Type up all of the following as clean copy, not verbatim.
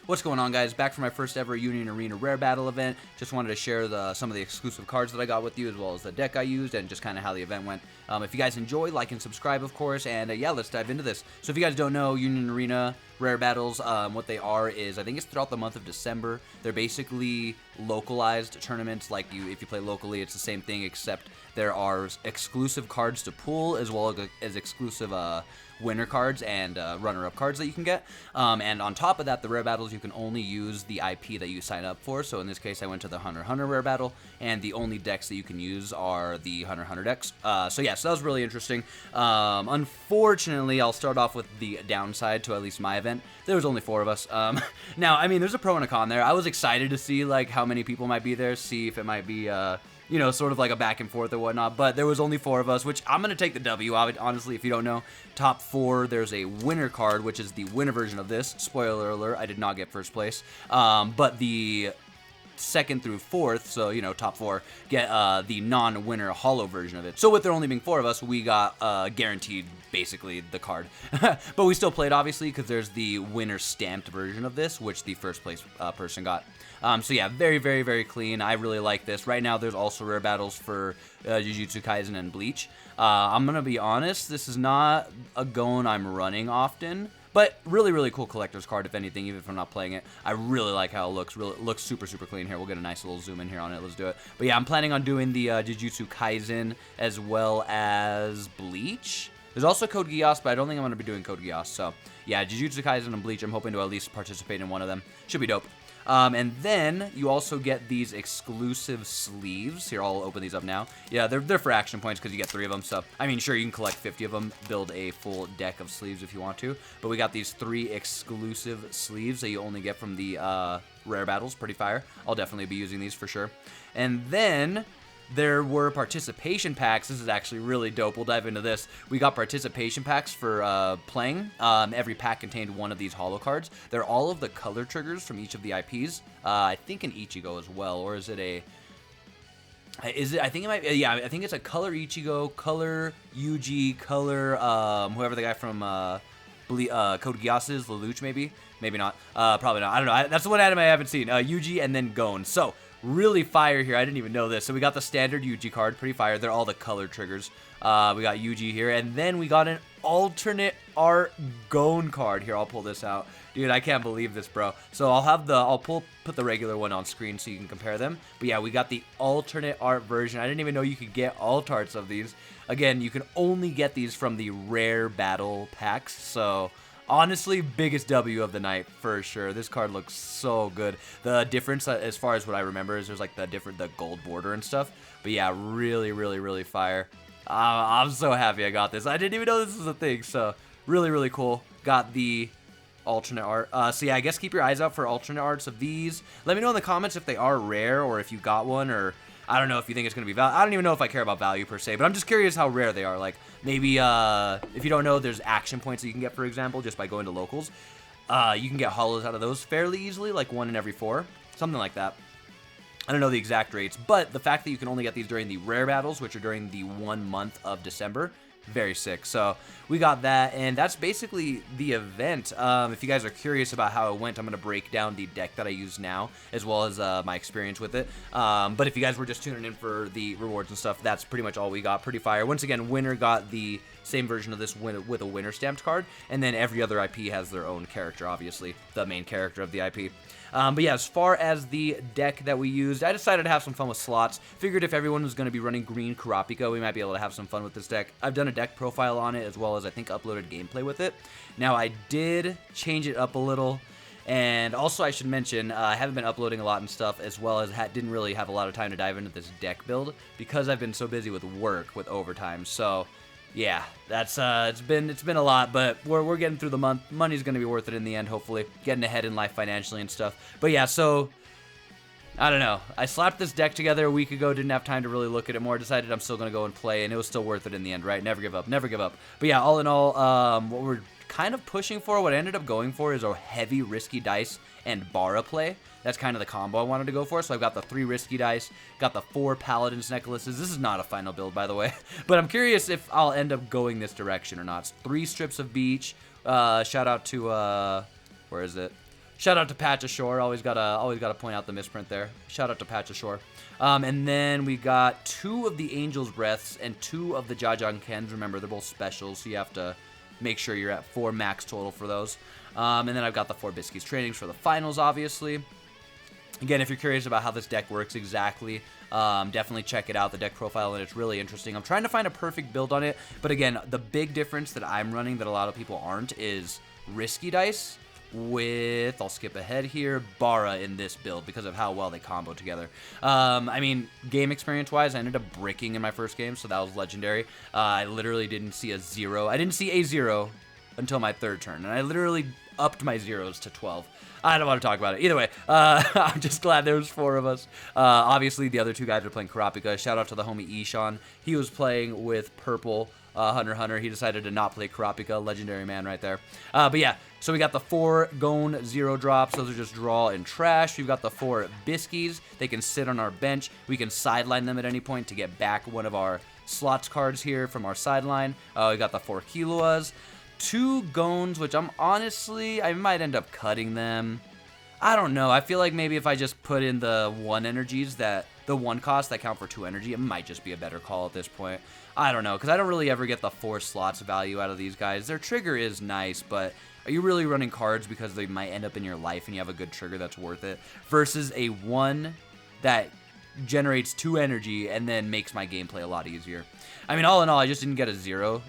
What's going on, guys? Back for my first ever Union Arena Rare Battle event. Just wanted to share some of the exclusive cards that I got with you, as well as the deck I used, and just kind of how the event went. If you guys enjoy, like and subscribe, of course, and yeah, let's dive into this. So if you guys don't know, Union Arena Rare Battles, what they are is, I think it's throughout the month of December. They're basically localized tournaments. Like if you play locally, it's the same thing, except there are exclusive cards to pull, as well as exclusive winner cards and runner-up cards that you can get. And on top of that, the rare battles, you can only use the IP that you sign up for. So in this case, I went to the Hunter x Hunter rare battle, and the only decks that you can use are the Hunter x Hunter decks. So yeah, so that was really interesting. Unfortunately, I'll start off with the downside to at least my event. There was only 4 of us. Now, I mean, there's a pro and a con there. I was excited to see like how many people might be there, see if it might be you know, sort of like a back and forth or whatnot, but there was only 4 of us, which I'm going to take the W. Honestly, if you don't know, top 4, there's a winner card, which is the winner version of this. Spoiler alert, I did not get first place, but the 2nd through 4th, so, you know, top 4, get the non-winner holo version of it. So with there only being 4 of us, we got guaranteed, basically, the card. But we still played, obviously, because there's the winner stamped version of this, which the first place person got. So yeah, very, very, very clean. I really like this. Right now, there's also rare battles for Jujutsu Kaisen and Bleach. I'm going to be honest, this is not a Gon I'm running often, but really, really cool collector's card, if anything, even if I'm not playing it. I really like how it looks. It looks super, super clean here. We'll get a nice little zoom in here on it. Let's do it. But yeah, I'm planning on doing the Jujutsu Kaisen as well as Bleach. There's also Code Geass, but I don't think I'm going to be doing Code Geass. So yeah, Jujutsu Kaisen and Bleach, I'm hoping to at least participate in one of them. Should be dope. And then you also get these exclusive sleeves. Here, I'll open these up now. Yeah, they're for action points because you get 3 of them. So, I mean, sure, you can collect 50 of them, build a full deck of sleeves if you want to. But we got these 3 exclusive sleeves that you only get from the rare battles. Pretty fire. I'll definitely be using these for sure. And then there were participation packs. This is actually really dope. We'll dive into this. We got participation packs for playing. Every pack contained one of these holo cards. They're all of the color triggers from each of the IPs. I think an Ichigo as well, or is it a... I think it might... Yeah, I think it's a color Ichigo, color Yuji, color whoever the guy from Code Geass is, Lelouch maybe? Maybe not. Probably not. I don't know. That's the one anime I haven't seen. Yuji and then Gon. So, really fire here. I didn't even know this. So we got the standard Yuji card, pretty fire. They're all the color triggers. We got Yuji here, and then we got an alternate art Gon card. Here, I'll pull this out. Dude, I can't believe this, bro. So I'll put the regular one on screen so you can compare them. But yeah, we got the alternate art version. I didn't even know you could get alt arts of these. Again, you can only get these from the rare battle packs. So honestly, biggest W of the night for sure. This card looks so good. The difference, as far as what I remember, is there's like the gold border and stuff. But yeah, really, really, really fire. I'm so happy I got this. I didn't even know this was a thing. So really, really cool. Got the alternate art. So yeah, I guess keep your eyes out for alternate arts of these. Let me know in the comments if they are rare or if you got one, or I don't know if you think it's going to be I don't even know if I care about value per se, but I'm just curious how rare they are. Like, maybe, if you don't know, there's action points that you can get, for example, just by going to locals. You can get holos out of those fairly easily, like 1 in every 4. Something like that. I don't know the exact rates, but the fact that you can only get these during the rare battles, which are during the 1 month of December, very sick. So we got that, and that's basically the event. If you guys are curious about how it went, I'm going to break down the deck that I use now, as well as my experience with it. But if you guys were just tuning in for the rewards and stuff, that's pretty much all we got. Pretty fire. Once again, winner got the same version of this with a winner stamped card, and then every other IP has their own character, obviously, the main character of the IP. But yeah, as far as the deck that we used, I decided to have some fun with slots. Figured if everyone was going to be running green Kurapika, we might be able to have some fun with this deck. I've done a deck profile on it, as well as I think uploaded gameplay with it. Now, I did change it up a little. And also, I should mention, I haven't been uploading a lot and stuff, as well as didn't really have a lot of time to dive into this deck build, because I've been so busy with work, with overtime. So yeah, that's it's been a lot, but we're getting through the month. Money's gonna be worth it in the end, hopefully. Getting ahead in life financially and stuff. But yeah, so I don't know. I slapped this deck together a week ago, didn't have time to really look at it more, decided I'm still gonna go and play, and it was still worth it in the end, right? Never give up, never give up. But yeah, all in all, what we're kind of pushing for, what I ended up going for, is a heavy risky dice and Bara play. That's kind of the combo I wanted to go for. So I've got the 3 risky dice, got the 4 paladins necklaces. This is not a final build, by the way, but I'm curious if I'll end up going this direction or not. It's 3 strips of beach. Shout out to where is it? Shout out to Patch Ashore. Always gotta point out the misprint there. Shout out to Patch Ashore. And then we got 2 of the Angel's Breaths and 2 of the Jajang Kens. Remember, they're both specials, so you have to make sure you're at 4 max total for those. And then I've got the 4 Biskies trainings for the finals, obviously. Again, if you're curious about how this deck works exactly, definitely check it out, the deck profile, and it's really interesting. I'm trying to find a perfect build on it, but again, the big difference that I'm running that a lot of people aren't is Risky Dice with, I'll skip ahead here, Bara in this build because of how well they combo together. I mean, game experience-wise, I ended up bricking in my first game, so that was legendary. I literally didn't see a 0. I didn't see a 0 until my 3rd turn, and I literally upped my zeros to 12. I don't want to talk about it. Either way, I'm just glad there was 4 of us. Obviously, the other 2 guys were playing Kurapika. Shout out to the homie Ishan. He was playing with purple Hunter. He decided to not play Kurapika. Legendary man right there. But yeah, so we got the 4 Gone 0 drops. Those are just draw and trash. We've got the 4 Biskies. They can sit on our bench. We can sideline them at any point to get back one of our slots cards here from our sideline. We got the 4 Killuas. 2 Gones, which I might end up cutting them. I don't know. I feel like maybe if I just put in the 1 energies, the 1 cost that count for 2 energy, it might just be a better call at this point. I don't know, because I don't really ever get the 4 slots value out of these guys. Their trigger is nice, but are you really running cards because they might end up in your life and you have a good trigger that's worth it? Versus a 1 that generates 2 energy and then makes my gameplay a lot easier. I mean, all in all, I just didn't get a 0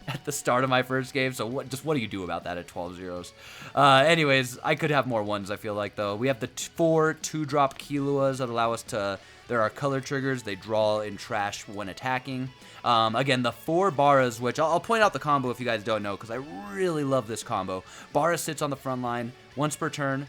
at the start of my first game, so what do you do about that at 12 zeros? Anyways, I could have more 1s, I feel like, though. We have the 4 2-drop Killuas that allow us to... There are color triggers. They draw in trash when attacking. Again, the 4 Baras, which I'll point out the combo if you guys don't know, because I really love this combo. Bara sits on the front line once per turn.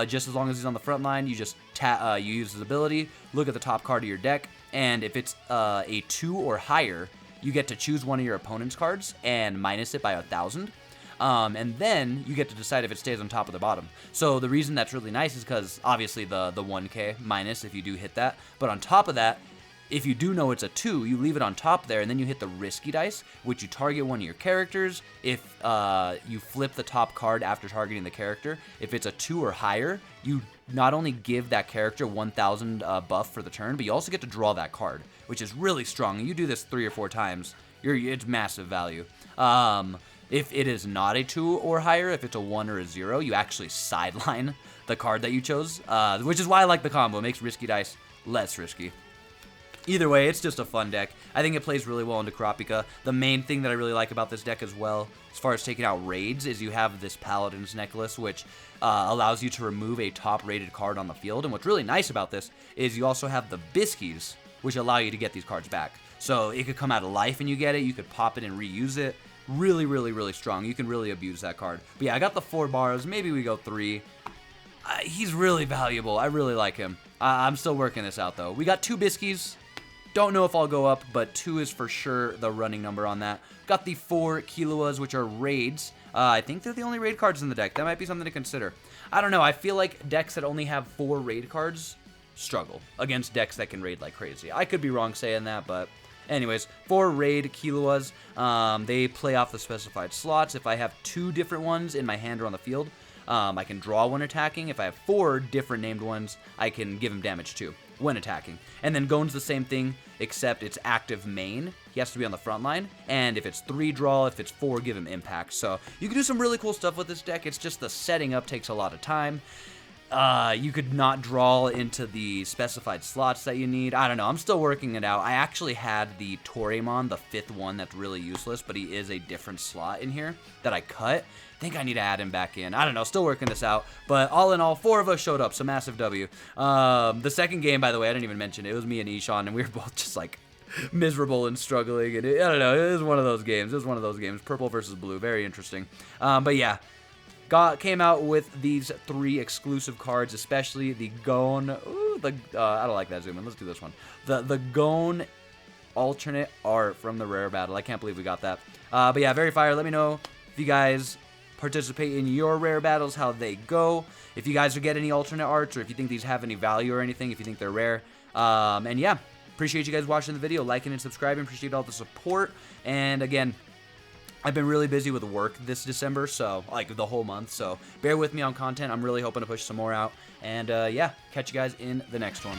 Just as long as he's on the front line, you just you use his ability, look at the top card of your deck, and if it's a 2 or higher, you get to choose one of your opponent's cards and minus it by 1,000. And then you get to decide if it stays on top or the bottom. So the reason that's really nice is because obviously the 1k minus if you do hit that, but on top of that, if you do know it's a 2, you leave it on top there, and then you hit the Risky Dice, which you target one of your characters. If you flip the top card after targeting the character, if it's a 2 or higher, you not only give that character 1,000 buff for the turn, but you also get to draw that card, which is really strong. You do this 3 or 4 times, it's massive value. If it is not a 2 or higher, if it's a 1 or a 0, you actually sideline the card that you chose, which is why I like the combo. It makes Risky Dice less risky. Either way, it's just a fun deck. I think it plays really well into Kurapika. The main thing that I really like about this deck as well, as far as taking out raids, is you have this Paladin's Necklace, which allows you to remove a top-rated card on the field. And what's really nice about this is you also have the Biskies, which allow you to get these cards back. So it could come out of life and you get it. You could pop it and reuse it. Really, really, really strong. You can really abuse that card. But yeah, I got the 4 bars. Maybe we go 3. He's really valuable. I really like him. I'm still working this out, though. We got 2 Biskies. Don't know if I'll go up, but 2 is for sure the running number on that. Got the 4 Killuas, which are raids. I think they're the only raid cards in the deck. That might be something to consider. I don't know. I feel like decks that only have 4 raid cards struggle against decks that can raid like crazy. I could be wrong saying that, but anyways, 4 raid Killuas. They play off the specified slots. If I have 2 different ones in my hand or on the field, I can draw one attacking. If I have 4 different named ones, I can give him damage too when attacking. And then Gon's the same thing, except it's active main. He has to be on the front line. And if it's 3, draw. If it's 4, give him impact. So you can do some really cool stuff with this deck. It's just the setting up takes a lot of time. You could not draw into the specified slots that you need. I don't know. I'm still working it out. I actually had the Toraemon, the 5th one that's really useless, but he is a different slot in here that I cut. I think I need to add him back in. I don't know. Still working this out. But all in all, 4 of us showed up, so massive W. The second game, by the way, I didn't even mention it. It was me and Ishan, and we were both just like miserable and struggling. And I don't know. It was one of those games. Purple versus blue. Very interesting. But yeah. Came out with these 3 exclusive cards, especially the Gon. Ooh, I don't like that zoom in. Let's do this one. The Gon alternate art from the rare battle. I can't believe we got that. But yeah, very fire. Let me know if you guys participate in your rare battles, how they go. If you guys get any alternate arts, or if you think these have any value or anything, if you think they're rare. And yeah, appreciate you guys watching the video, liking and subscribing. Appreciate all the support. And again, I've been really busy with work this December, so like the whole month, so bear with me on content. I'm really hoping to push some more out, and yeah, catch you guys in the next one.